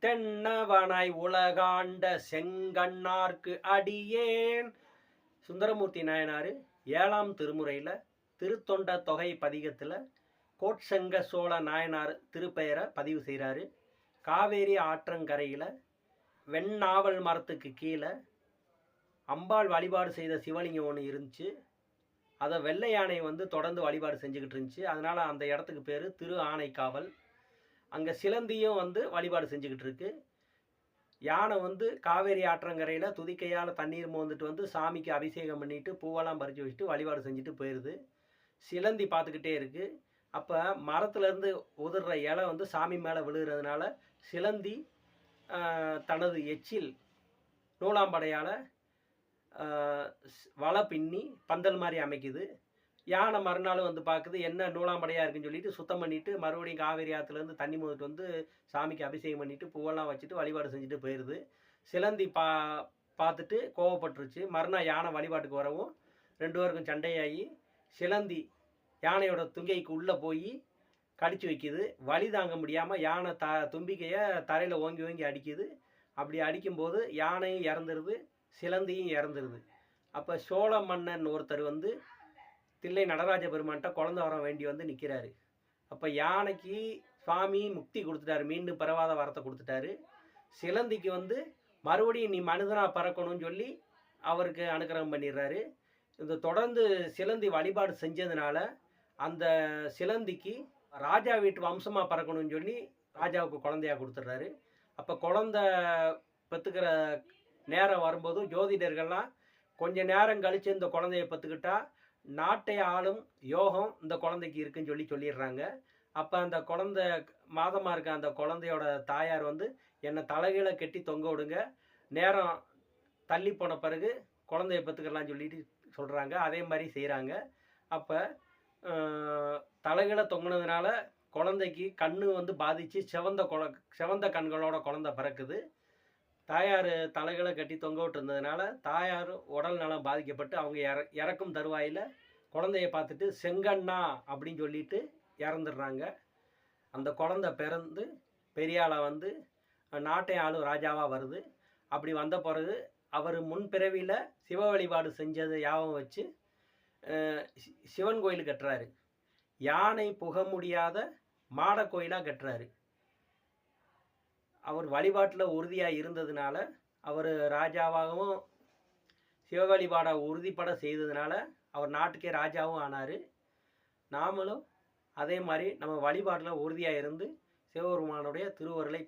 தென்னவனாய் உலகாண்ட செங்கண்ணார்க்கு அடியேன். சுந்தரமூர்த்தி நாயனார் 7ஆம் திருமுறையில் திருத்தொண்ட தொகை பதிகத்தில் கோட்செங்க சோழ நாயனார் திருப்பெயரை பதிவு செய்கிறாரு. காவேரி ஆற்றங்கரையில் வெண்ணாவல் மரத்துக்கு கீழே அம்பாள் வழிபாடு செய்த சிவலிங்கம் ஒன்று இருந்துச்சு. அதை வெள்ளை யானை தொடர்ந்து வழிபாடு செஞ்சுக்கிட்டு இருந்துச்சு. அதனால் அந்த இடத்துக்கு பேர் திரு ஆனைக்காவல். அங்கே சிலந்தியும் வழிபாடு செஞ்சுக்கிட்டு இருக்கு. யானை காவேரி ஆற்றங்கரையில் துதிக்கையால் தண்ணீர் மோந்துட்டு சாமிக்கு அபிஷேகம் பண்ணிட்டு பூவெல்லாம் பறித்து வச்சுட்டு வழிபாடு செஞ்சுட்டு போயிடுது. சிலந்தி பார்த்துக்கிட்டே இருக்குது. அப்போ மரத்துலேருந்து உதிர்ற இலை சாமி மேலே விழுகிறதுனால சிலந்தி தனது எச்சில் நூலாம்படையால் வலை பின்னி பந்தல் மாதிரி அமைக்குது. யானை மறுநாள் பார்க்குது, என்ன நூலாம்படையாக இருக்குன்னு சொல்லிட்டு சுத்தம் பண்ணிவிட்டு மறுபடியும் காவேரி ஆற்றுலேருந்து தண்ணி மோதிட்டு சாமிக்கு அபிஷேகம் பண்ணிவிட்டு பூவெல்லாம் வச்சுட்டு வழிபாடு செஞ்சுட்டு போயிடுது. சிலந்தி பார்த்துட்டு கோவப்பட்டுருச்சு. மறுநாள் யானை வழிபாட்டுக்கு வரவும் 2 பேருக்கும் சண்டையாகி சிலந்தி யானையோட தும்பிக்கைக்கு உள்ளே போய் கடிச்சு வைக்கிது. வலி தாங்க முடியாமல் யானை தும்பிக்கையை தரையில் ஓங்கி ஓங்கி அடிக்குது. அப்படி அடிக்கும்போது யானையும் இறந்துருது, சிலந்தியும் இறந்துருது. அப்போ சோழ மன்னன் ஒருத்தர் தில்லை நடராஜ பெருமான்கிட்ட குழந்தை வர வேண்டி நிற்கிறாரு. அப்போ யானைக்கு சுவாமி முக்தி கொடுத்துட்டாரு, மீண்டும் பிறவாத வரத்தை கொடுத்துட்டாரு. சிலந்திக்கு மறுபடியும் நீ மனிதனாக பறக்கணும்னு சொல்லி அவருக்கு அனுக்கிரகம் பண்ணிடுறாரு. இந்த தொடர்ந்து சிலந்தி வழிபாடு செஞ்சதுனால அந்த சிலந்திக்கு ராஜா வீட்டு வம்சமாக பறக்கணும்னு சொல்லி ராஜாவுக்கு குழந்தையாக கொடுத்துட்றாரு. அப்போ குழந்தை பெற்றுக்கிற நேரம் வரும்போது ஜோதிடர்கள்லாம் கொஞ்ச நேரம் கழித்து இந்த குழந்தைய பெற்றுக்கிட்டா நாட்டை ஆளும் யோகம் இந்த குழந்தைக்கு இருக்குன்னு சொல்லிடுறாங்க. அப்போ அந்த குழந்தை மாதமாக இருக்க அந்த குழந்தையோட தாயார் என்னை தலைகீழ கட்டி தொங்க விடுங்க, நேரம் தள்ளி போன பிறகு குழந்தைய பெற்றுக்கலாம்னு சொல்லிட்டு சொல்கிறாங்க. அதே மாதிரி செய்கிறாங்க. அப்போ தலைகீழ தொங்கினதுனால குழந்தைக்கு கண்ணு பாதித்து செவந்த கண்களோட குழந்தை பிறக்குது. தாயார் தலைகளை கட்டி தொங்க விட்டுருந்ததுனால தாயார் உடல் நலம் பாதிக்கப்பட்டு அவங்க இறக்கும் தருவாயில் குழந்தைய பார்த்துட்டு செங்கண்ணா அப்படின்னு சொல்லிட்டு இறந்துடுறாங்க. அந்த குழந்தை பிறந்து பெரியாளை நாட்டை ஆளும் ராஜாவாக வருது. அப்படி வந்த பிறகு அவர் முன்பிறவியில் சிவ வழிபாடு செஞ்சது ஞாபகம் வச்சு சிவன் கோயில் கட்டுறாரு. யானை புக முடியாத மாட கோயிலாக கட்டுறாரு. அவர் வழிபாட்டில் உறுதியாக இருந்ததுனால அவர் ராஜாவாகவும் சிவ வழிபாடை உறுதிப்பட செய்ததுனால அவர் நாட்டுக்கே ராஜாவும் ஆனார். நாமளும் அதே மாதிரி நம்ம வழிபாட்டில் உறுதியாக இருந்து சிவபெருமானுடைய திருவருளை